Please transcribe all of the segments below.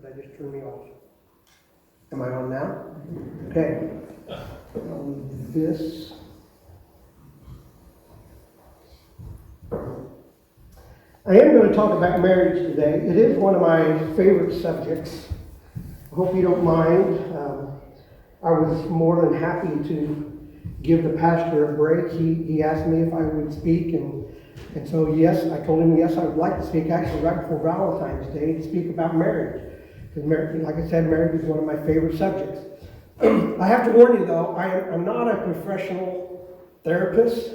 That just turned me off. Am I on now? Okay. This. I am going to talk about marriage today. It is one of my favorite subjects. I hope you don't mind. I was more than happy to give the pastor a break. He asked me if I would speak, and so yes, I told him yes, I would like to speak, actually right before Valentine's Day, to speak about marriage. Because like I said, marriage is one of my favorite subjects. I have to warn you though, I'm not a professional therapist.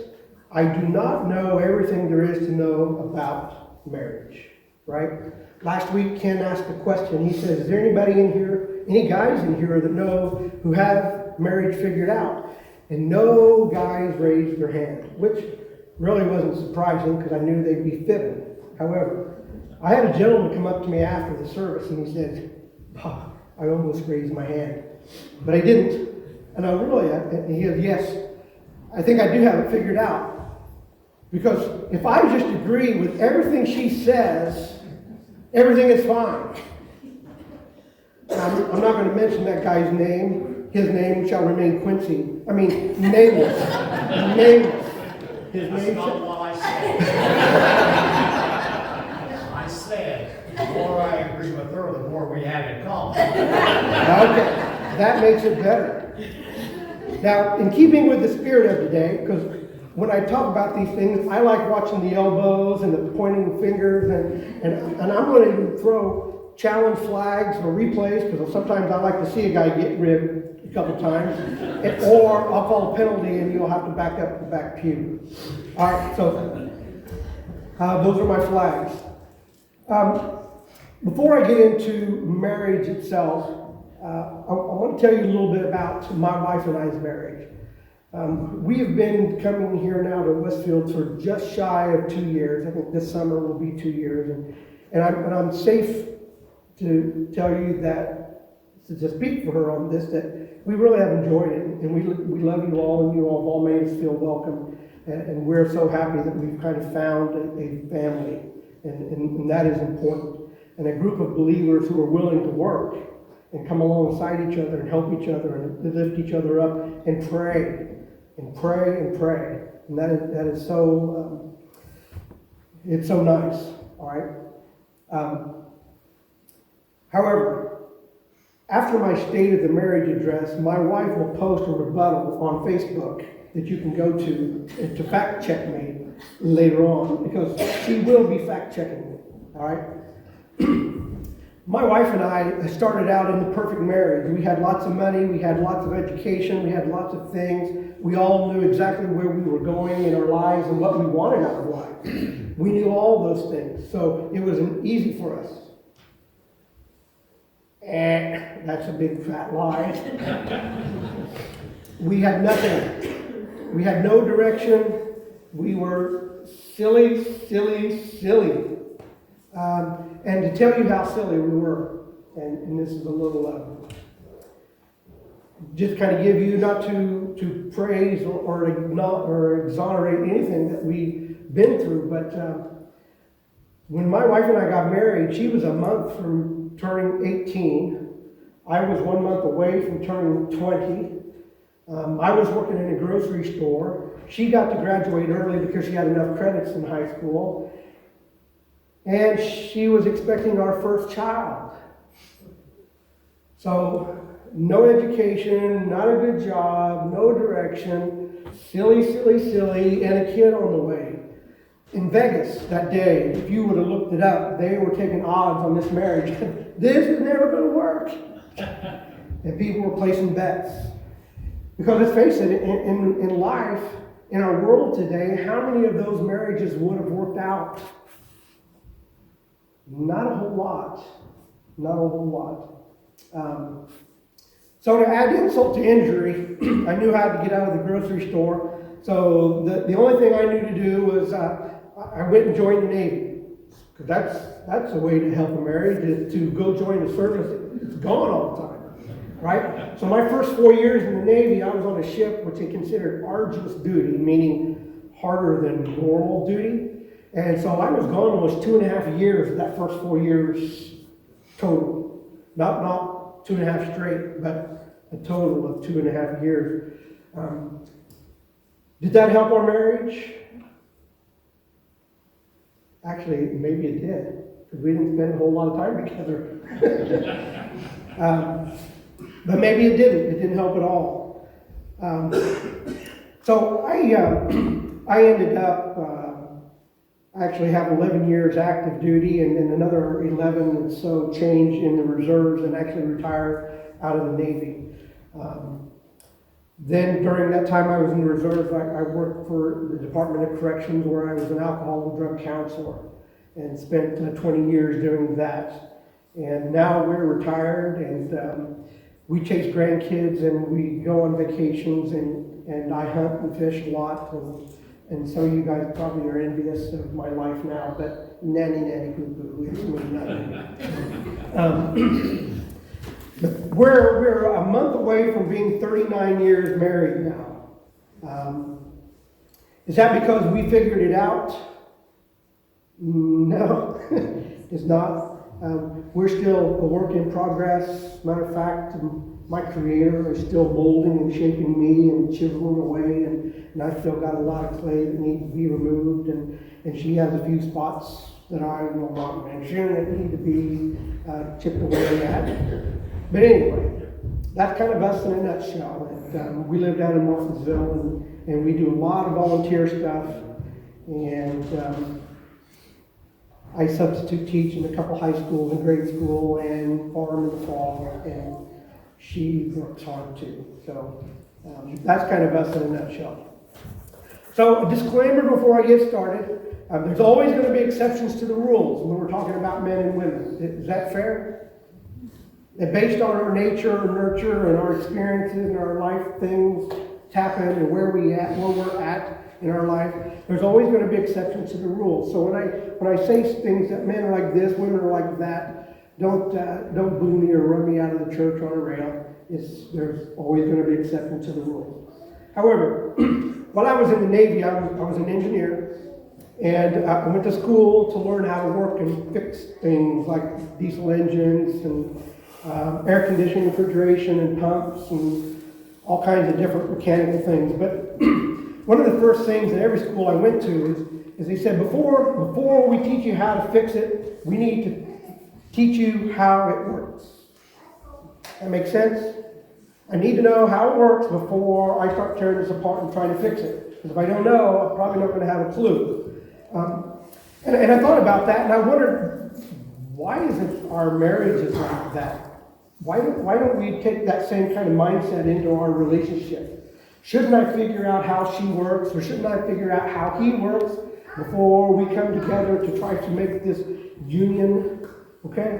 I do not know everything there is to know about marriage, right? Last week, Ken asked a question. He says, is there anybody in here, any guys in here that know who have marriage figured out? And no guys raised their hand, which really wasn't surprising because I knew they'd be fibbing. However, I had a gentleman come up to me after the service and he said, oh, I almost raised my hand, but I didn't. And and he goes, yes, I think I do have it figured out. Because if I just agree with everything she says, everything is fine. I'm not going to mention that guy's name. His name shall remain Quincy. I mean, nameless. Nameless. His name That's not what I said. I said, the more I agree with her, the more we have in common. Okay, that makes it better. Now, in keeping with the spirit of today, because when I talk about these things, I like watching the elbows and the pointing fingers, and I'm going to throw challenge flags or replays, because sometimes I like to see a guy get ribbed a couple times, or I'll call a penalty and you'll have to back up the back pew. All right, so those are my flags. Before I get into marriage itself, I want to tell you a little bit about my wife and I's marriage. We have been coming here now to Westfield for just shy of 2 years. I think this summer will be 2 years. And I'm safe to tell you that, to speak for her on this, that we really have enjoyed it. And we love you all, and you all have all made us feel welcome. And we're so happy that we've kind of found a family. And that is important. And a group of believers who are willing to work and come alongside each other and help each other and lift each other up and pray. And pray and pray. And that is so, it's so nice, all right? However, after my State of the Marriage address, my wife will post a rebuttal on Facebook that you can go to fact check me later on, because she will be fact checking me, all right? My wife and I started out in the perfect marriage. We had lots of money, we had lots of education, we had lots of things. We all knew exactly where we were going in our lives and what we wanted out of life. We knew all those things, so it was easy for us. That's a big fat lie. We had nothing. We had no direction. We were silly. And to tell you how silly we were, and this is a little, just kind of give you, not to praise or exonerate anything that we've been through, but when my wife and I got married, she was a month from turning 18. I was 1 month away from turning 20. I was working in a grocery store. She got to graduate early because she had enough credits in high school. And she was expecting our first child. So, no education, not a good job, no direction, silly, and a kid on the way. In Vegas that day, if you would have looked it up, they were taking odds on this marriage. This is never going to work. And people were placing bets. Because let's face it, in life, in our world today, how many of those marriages would have worked out? Not a whole lot. Not a whole lot. So to add insult to injury, I knew how to get out of the grocery store. So the only thing I knew to do was I went and joined the Navy. Because that's a way to help a marriage, is to go join the service. It's gone all the time, right? So my first 4 years in the Navy, I was on a ship which they considered arduous duty, meaning harder than normal duty. And so I was gone almost 2.5 years of that first 4 years total. Not 2.5 straight, but a total of 2.5 years. Did that help our marriage? Actually, maybe it did, because we didn't spend a whole lot of time together. But maybe it didn't. It didn't help at all. So I ended up, I actually have 11 years active duty and then another 11 and so change in the reserves and actually retired out of the Navy. Then during that time I was in the reserves, I worked for the Department of Corrections where I was an alcohol and drug counselor and spent 20 years doing that. And now we're retired and we chase grandkids and we go on vacations and I hunt and fish a lot. And some of you guys probably are envious of my life now, but nanny poo poo, it's really nothing. But we're a month away from being 39 years married now. Is that because we figured it out? No, it's not. We're still a work in progress. Matter of fact, my Creator is still molding and shaping me and chiseling away, and I've still got a lot of clay that needs to be removed, and she has a few spots that I will not mention that need to be chipped away at. But anyway, that's kind of us in a nutshell. And, we live down in Martinsville, and we do a lot of volunteer stuff, and I substitute teach in a couple high schools and grade school and farm in the fall, and she works hard too. So that's kind of us in a nutshell. So a disclaimer before I get started, there's always going to be exceptions to the rules when we're talking about men and women. Is that fair? And based on our nature and nurture and our experiences and our life things happen and where we're at in our life, there's always going to be exceptions to the rules. So when I say things that men are like this, women are like that, don't boo me or run me out of the church on a rail. There's always going to be exceptions to the rules. However, while I was in the Navy, I was an engineer, and I went to school to learn how to work and fix things like diesel engines and air conditioning, refrigeration, and pumps, and all kinds of different mechanical things. But one of the first things at every school I went to is they said, before we teach you how to fix it, we need to teach you how it works. That makes sense? I need to know how it works before I start tearing this apart and trying to fix it. Because if I don't know, I'm probably not going to have a clue. And I thought about that, and I wondered, why isn't our marriages like that? Why don't we take that same kind of mindset into our relationship? Shouldn't I figure out how she works, or shouldn't I figure out how he works before we come together to try to make this union? Okay?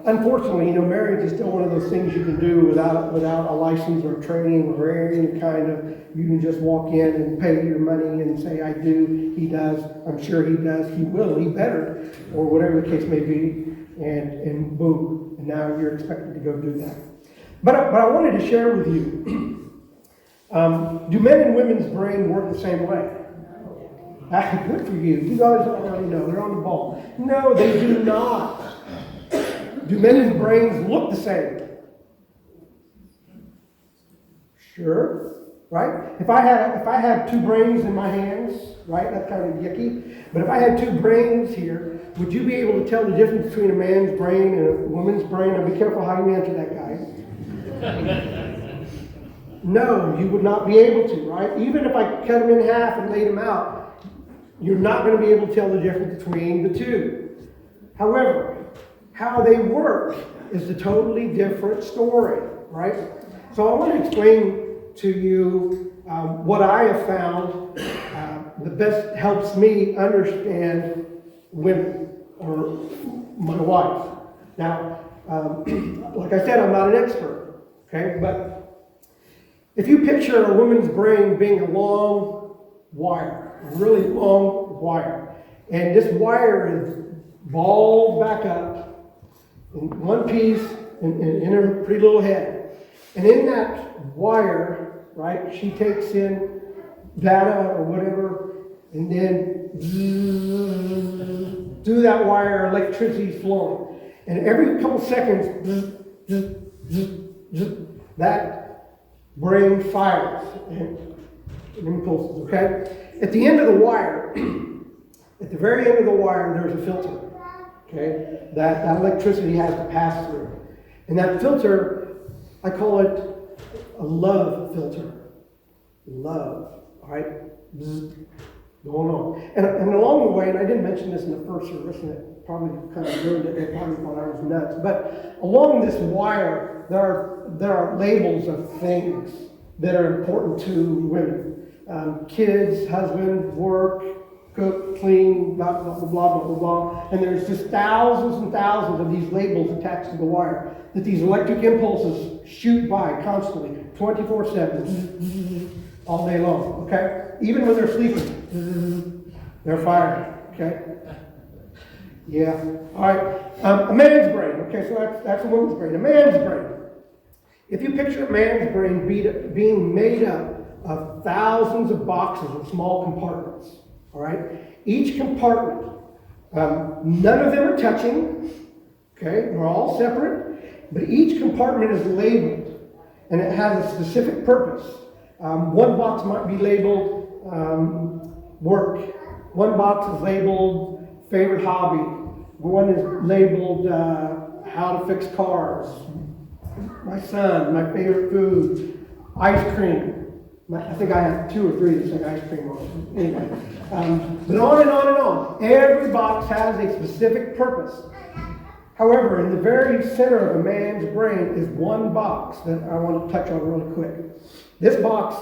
Unfortunately, marriage is still one of those things you can do without a license or training or any kind of, you can just walk in and pay your money and say, I do, he does, I'm sure he does, he will, he better, or whatever the case may be, and boom, and now you're expected to go do that. But I wanted to share with you, do men and women's brain work the same way? Good for you. You guys already know. They're on the ball. No, they do not. Do men's brains look the same? Sure. Right? If I had two brains in my hands, right? That's kind of yucky. But if I had two brains here, would you be able to tell the difference between a man's brain and a woman's brain? Now be careful how you answer that, guys. No, you would not be able to, right? Even if I cut them in half and laid them out, you're not going to be able to tell the difference between the two. However, how they work is a totally different story, right? So I want to explain to you what I have found the best helps me understand women or my wife. Now, like I said, I'm not an expert, okay? But if you picture a woman's brain being a long wire, a really long wire, and this wire is balled back up in one piece in her pretty little head. And in that wire, right, she takes in data or whatever, and then through that wire, electricity is flowing. And every couple seconds, that brain fires and impulses, okay? At the end of the wire, at the very end of the wire, there's a filter, okay? That electricity has to pass through. And that filter, I call it a love filter. Love, all right? Going on. And along the way, and I didn't mention this in the first service, and it probably kind of ruined it. They probably thought I was nuts. But along this wire, there are labels of things that are important to women. Kids, husband, work, cook, clean, blah, blah, blah, blah, blah, blah. And there's just thousands and thousands of these labels attached to the wire that these electric impulses shoot by constantly, 24/7, all day long, okay? Even when they're sleeping, they're firing, okay? Yeah, all right. A man's brain, okay, so that's a woman's brain. A man's brain. If you picture a man's brain being made up of thousands of boxes of small compartments, all right? Each compartment, none of them are touching, okay? They're all separate, but each compartment is labeled, and it has a specific purpose. One box might be labeled work. One box is labeled favorite hobby. One is labeled how to fix cars. My son, my favorite food, ice cream. I think I have 2 or 3 that say ice cream on it. Anyway, but on and on and on. Every box has a specific purpose. However, in the very center of a man's brain is one box that I want to touch on really quick. This box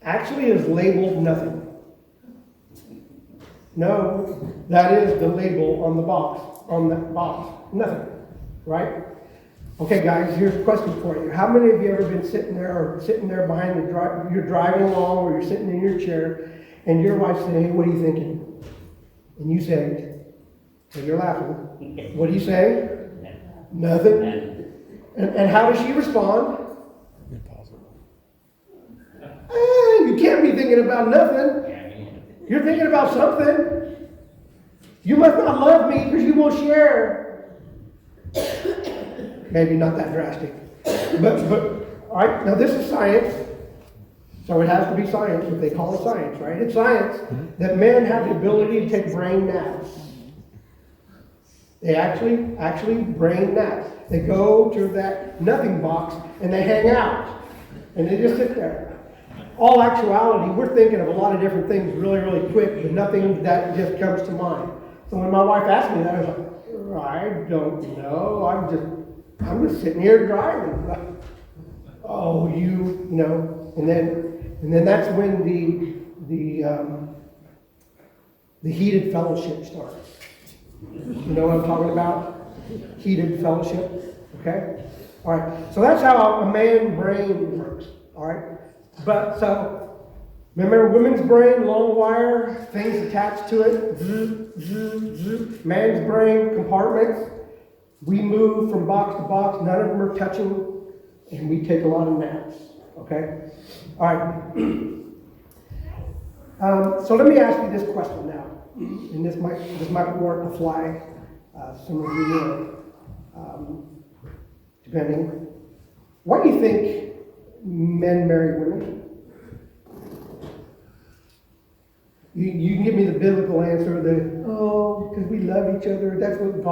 actually is labeled nothing. No, that is the label on that box, nothing, right? Okay, guys, here's a question for you. How many of you ever been sitting there behind you're driving along, or you're sitting in your chair, and your wife says, "Hey, what are you thinking?" And you say, and you're laughing. What do you say? Nothing. And how does she respond? You can't be thinking about nothing. You're thinking about something. You must not love me because you won't share. Maybe not that drastic. But all right, now this is science. So it has to be science, if they call it science, right? It's science that men have the ability to take brain naps. They actually brain naps. They go to that nothing box and they hang out. And they just sit there. All actuality, we're thinking of a lot of different things really, really quick, but nothing that just comes to mind. So when my wife asked me that, I was like, I don't know. I'm just sitting here driving. Oh, you know, and then that's when the heated fellowship starts. You know what I'm talking about? Heated fellowship. Okay? All right. So that's how a man's brain works. All right? But so, remember women's brain, long wire, things attached to it. Man's brain, compartments. We move from box to box. None of them are touching. And we take a lot of naps. Okay? All right. So let me ask you this question now. And this might work to fly some of you depending. Why do you think men marry women? You can give me the biblical answer that, because we love each other. That's what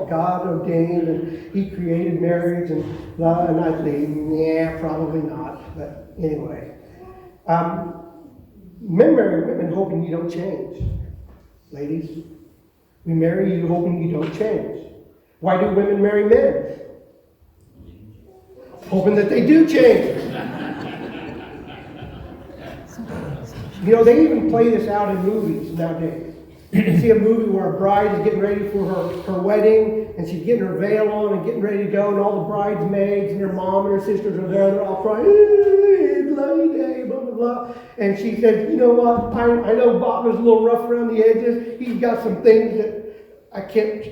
God ordained, and He created marriage, and blah. And I think, yeah, probably not. But anyway, men marry women hoping you don't change. Ladies, we marry you hoping you don't change. Why do women marry men? Hoping that they do change. You know, they even play this out in movies nowadays. You can see a movie where a bride is getting ready for her wedding, and she's getting her veil on and getting ready to go, and all the bridesmaids and her mom and her sisters are there, they're all crying, hey, bloody day, blah, blah, blah. And she says, you know what, I know Bob is a little rough around the edges. He's got some things that I can't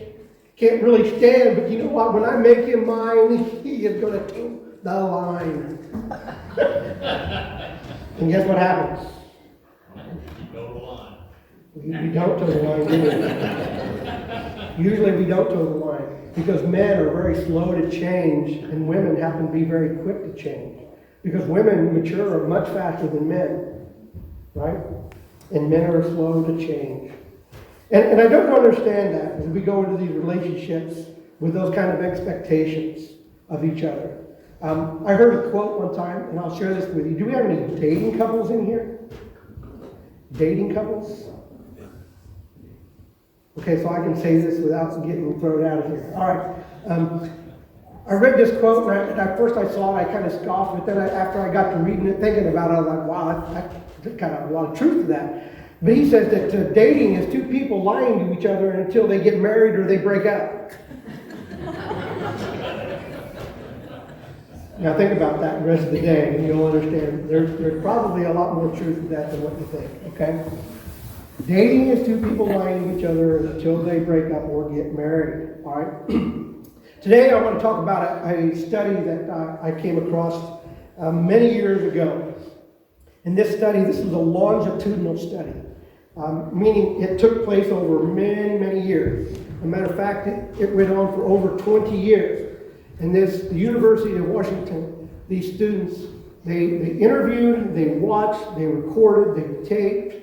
really stand, but you know what, when I make him mine, he is going to toe the line. And guess what happens? We don't toe the line, do we? Usually we don't toe the line. because men are very slow to change and women happen to be very quick to change. Because women mature much faster than men, right? And men are slow to change. And I don't understand that as we go into these relationships with those kind of expectations of each other. I heard a quote one time, and I'll share this with you. Do we have any dating couples in here? Dating couples? Okay, so I can say this without getting thrown out of here. All right. I read this quote, and at first I saw it, I kind of scoffed, but then after I got to reading it, thinking about it, I was like, wow, that's kind of a lot of truth to that. But he says that dating is two people lying to each other until they get married or they break up. Now think about that the rest of the day, and you'll understand there's probably a lot more truth to that than what you think, okay? Dating is two people lying to each other until they break up or get married, all right? Today I want to talk about a study that I came across many years ago. In this study, this is a longitudinal study, meaning it took place over many, many years. As a matter of fact, it went on for over 20 years. And the University of Washington, these students, they interviewed, they watched, they recorded, they taped,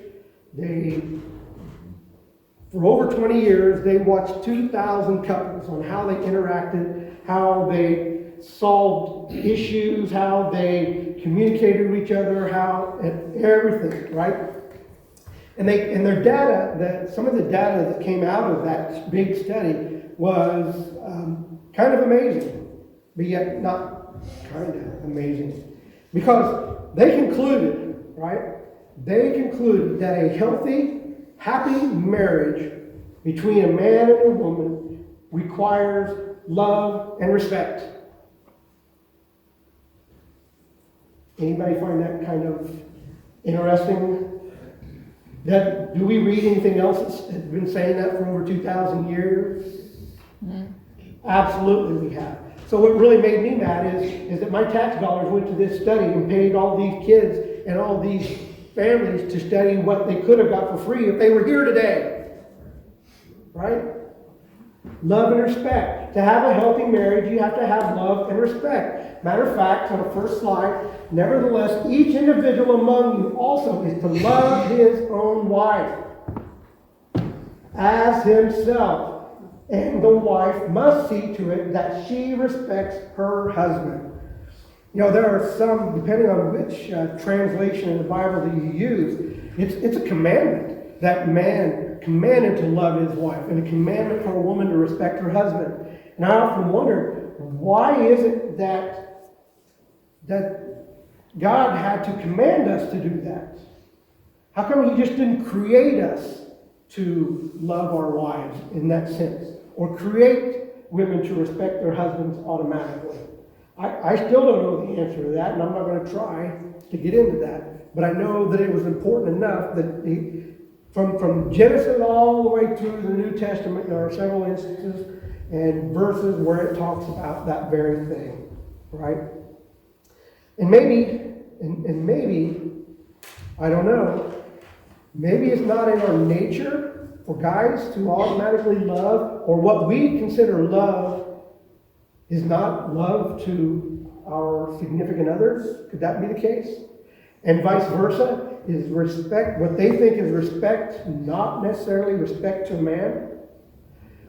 for over 20 years, they watched 2,000 couples on how they interacted, how they solved issues, how they communicated with each other, everything, right? And their data, some of the data that came out of that big study was kind of amazing, but yet not kind of amazing. Because they concluded, right? They concluded that a healthy, happy marriage between a man and a woman requires love and respect. Anybody find that kind of interesting? Do we read anything else that's been saying that for over 2,000 years? Mm-hmm. Absolutely we have. So what really made me mad is that my tax dollars went to this study and paid all these kids and all these families to study what they could have got for free if they were here today. Right? Love and respect. To have a healthy marriage, you have to have love and respect. Matter of fact, on the first slide, nevertheless, each individual among you also is to love his own wife as himself. And the wife must see to it that she respects her husband. You know, there are some, depending on which translation in the Bible that you use, it's a commandment that man commanded to love his wife, and a commandment for a woman to respect her husband. And I often wonder, why is it that God had to command us to do that? How come he just didn't create us to love our wives in that sense, or create women to respect their husbands automatically? I still don't know the answer to that, and I'm not going to try to get into that. But I know that it was important enough that from Genesis all the way through the New Testament, there are several instances and verses where it talks about that very thing, right? And maybe, I don't know, maybe it's not in our nature for guys to automatically love, or what we consider love is not love to our significant others. Could that be the case? And vice versa, is respect, what they think is respect, not necessarily respect to a man?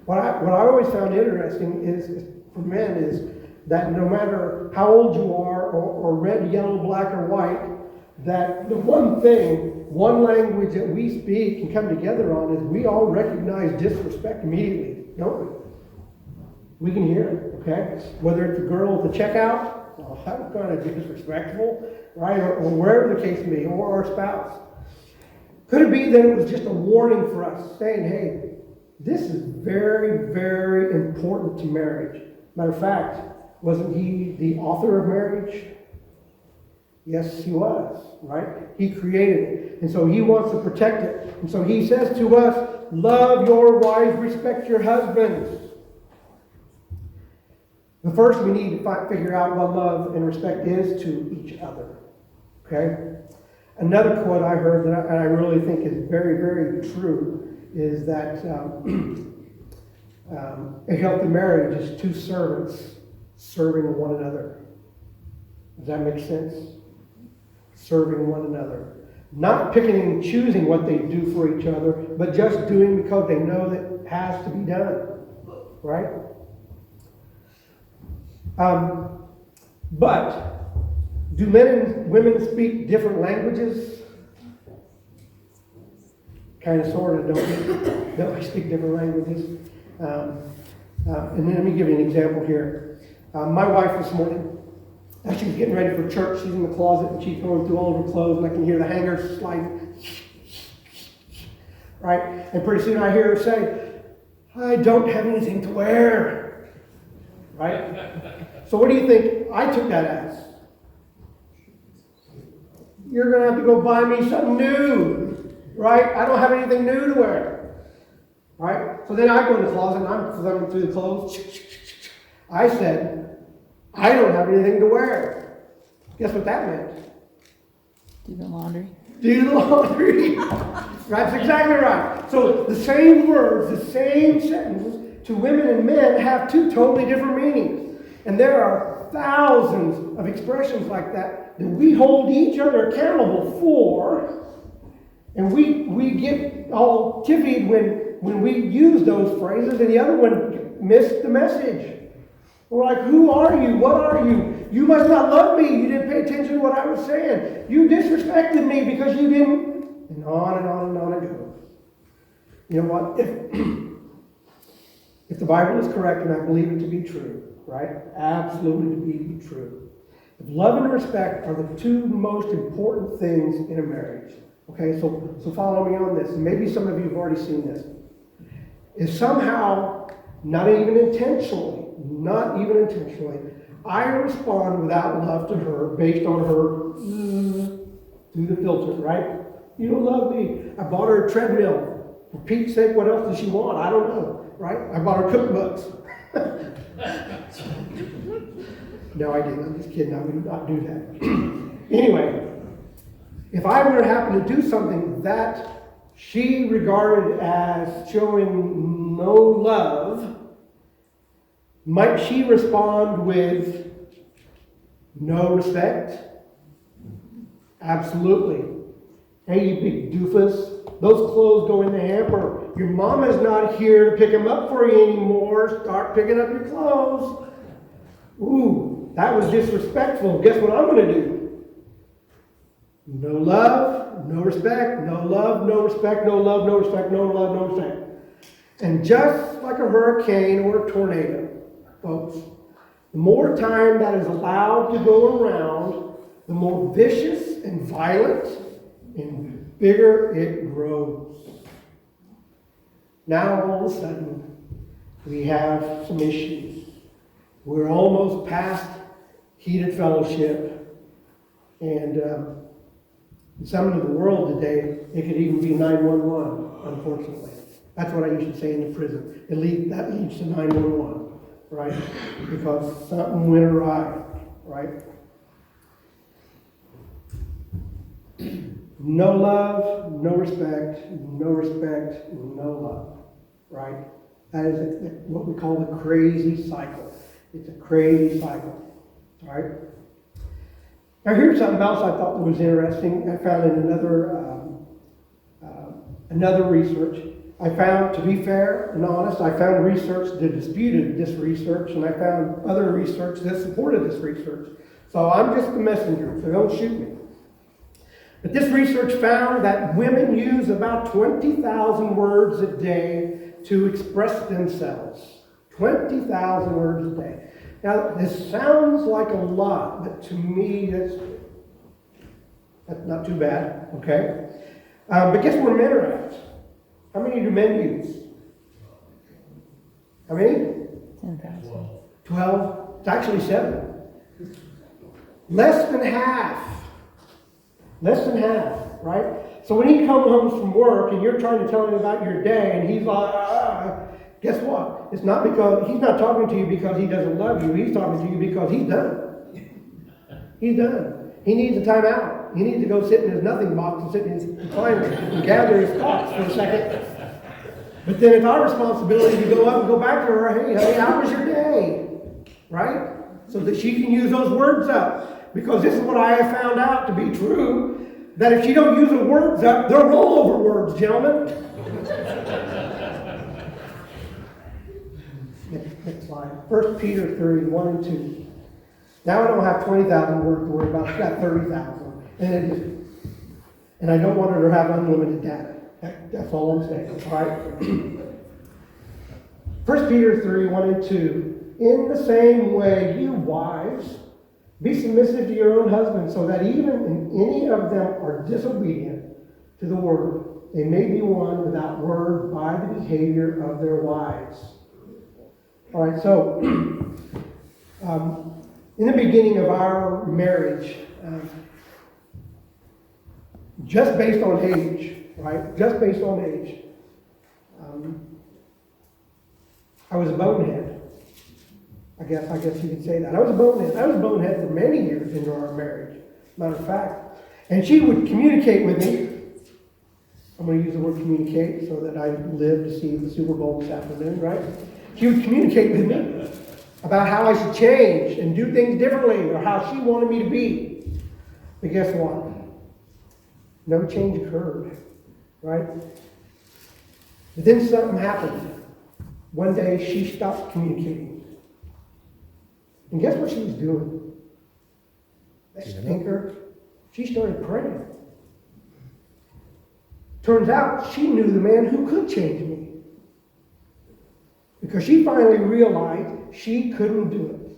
What I always found interesting is, for men, is that no matter how old you are, or red, yellow, black, or white, that the one language that we speak and come together on is we all recognize disrespect immediately, don't we? We can hear it, okay? Whether it's a girl at the checkout, well, that's kind of disrespectful, right? Or wherever the case may be, or our spouse. Could it be that it was just a warning for us, saying, hey, this is very, very important to marriage? Matter of fact, wasn't he the author of marriage? Yes, he was, right? He created it. And so he wants to protect it. And so he says to us, love your wives, respect your husbands. But first we need to figure out what love and respect is to each other. Okay? Another quote I heard that I really think is very, very true is that A healthy marriage is two servants serving one another. Does that make sense? Serving one another. Not picking and choosing what they do for each other, but just doing because they know that it has to be done. Right? But do men and women speak different languages? Kind of, sort of, don't we speak different languages? And then let me give you an example here. My wife this morning, as she was getting ready for church, she's in the closet and she's going through all of her clothes, and I can hear the hangers sliding. Right? And pretty soon I hear her say, I don't have anything to wear. Right? So what do you think I took that as? You're going to have to go buy me something new. Right? I don't have anything new to wear. Right? So then I go in the closet and I'm thumbing through the clothes. I said, I don't have anything to wear. Guess what that meant? Do the laundry. Do the laundry. That's exactly right. So the same words, the same sentence to women and men have two totally different meanings. And there are thousands of expressions like that that we hold each other accountable for. And we get all tiffied when we use those phrases and the other one missed the message. We're like, who are you? What are you? You must not love me. You didn't pay attention to what I was saying. You disrespected me because you didn't. And on and on and on it goes. You know what? If the Bible is correct, and I believe it to be true, right? Absolutely to be true. If love and respect are the two most important things in a marriage. Okay, so follow me on this. And maybe some of you have already seen this. If somehow, not even intentionally, I respond without love to her based on her through the filter, right? You don't love me. I bought her a treadmill. For Pete's sake, what else does she want? I don't know, right? I bought her cookbooks. No, I didn't. I'm just kidding. I would not do that. Anyway, if I were to happen to do something that she regarded as showing no love, might she respond with no respect? Absolutely. Hey, you big doofus, those clothes go in the hamper. Your mama's not here to pick them up for you anymore. Start picking up your clothes. Ooh, that was disrespectful. Guess what I'm going to do? No love, no respect, no love, no respect, no love, no respect, no love, no respect. And just like a hurricane or a tornado, folks, the more time that is allowed to go around, the more vicious and violent and bigger it grows. Now all of a sudden, we have some issues. We're almost past heated fellowship, and in some of the world today, it could even be 911, unfortunately. That's what I used to say in the prison. That leads to 911, right? Because something went awry, right? No love, no respect, no love, right? That is what we call the crazy cycle. It's a crazy cycle, all right? Now here's something else I thought was interesting. I found in another research. I found, to be fair and honest, I found research that disputed this research, and I found other research that supported this research. So I'm just the messenger, so don't shoot me. But this research found that women use about 20,000 words a day to express themselves. 20,000 words a day. Now, this sounds like a lot, but to me, that's not too bad, okay? But guess where men are at? How many do men use? How many? 10,000. 12? It's actually 7. Less than half. Less than half, right? So when he comes home from work and you're trying to tell him about your day and he's like, guess what? It's not because, he's not talking to you because he doesn't love you. He's talking to you because he's done. He's done. He needs a time out. He needs to go sit in his nothing box and sit in his recliner and gather his thoughts for a second. But then it's our responsibility to go up and go back to her, hey, honey, how was your day? Right? So that she can use those words up. Because this is what I have found out to be true, that if she don't use the words up, they're rollover words, gentlemen. Next slide. 1 Peter 3, 1 and 2. Now I don't have 20,000 words to worry about. I've got 30,000. And I don't want her to have unlimited data. That's all I'm saying. All right? 1 Peter 3, 1 and 2. In the same way, you wives, be submissive to your own husbands, so that even if any of them are disobedient to the word, they may be won without word by the behavior of their wives. All right, so in the beginning of our marriage, just based on age, right? Just based on age, I was a bonehead. I guess you could say that. I was a bonehead for many years into our marriage, matter of fact. And she would communicate with me. I'm going to use the word communicate so that I live to see the Super Bowl this afternoon, right? She would communicate with me about how I should change and do things differently, or how she wanted me to be. But guess what? No change occurred, right? But then something happened. One day she stopped communicating. And guess what she was doing? That stinker. She started praying. Turns out she knew the man who could change me. Because she finally realized she couldn't do it.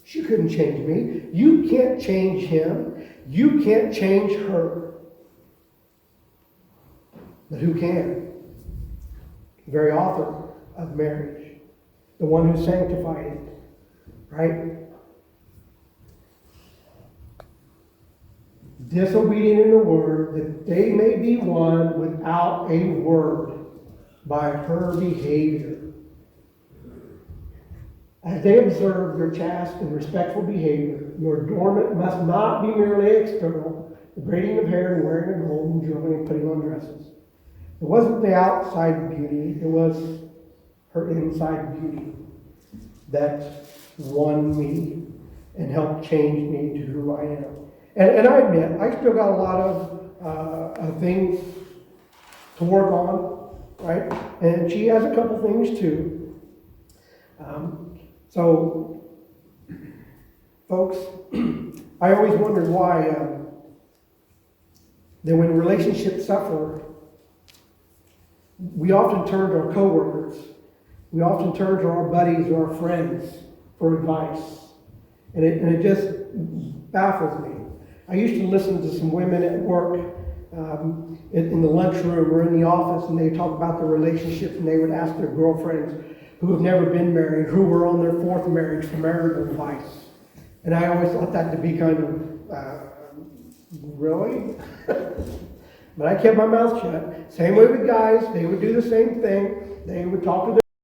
She couldn't change me. You can't change him. You can't change her. But who can? The very author of marriage. The one who sanctified it. Right? Disobedient in the word, that they may be won without a word by her behavior. As they observe your chaste and respectful behavior, your adornment must not be merely external, the braiding of hair and wearing of gold and jewelry and putting on dresses. It wasn't the outside beauty, it was her inside beauty that won me and helped change me to who I am. And I admit, I still got a lot of things to work on, right? And she has a couple things too. So, folks, I always wondered why that when relationships suffer, we often turn to our coworkers. We often turn to our buddies or our friends for advice. And it just baffles me. I used to listen to some women at work in the lunchroom or in the office, and they talk about their relationships, and they would ask their girlfriends who have never been married, who were on their fourth marriage, for marital advice. And I always thought that to be kind of, really? But I kept my mouth shut. Same way with guys. They would do the same thing. They would talk to their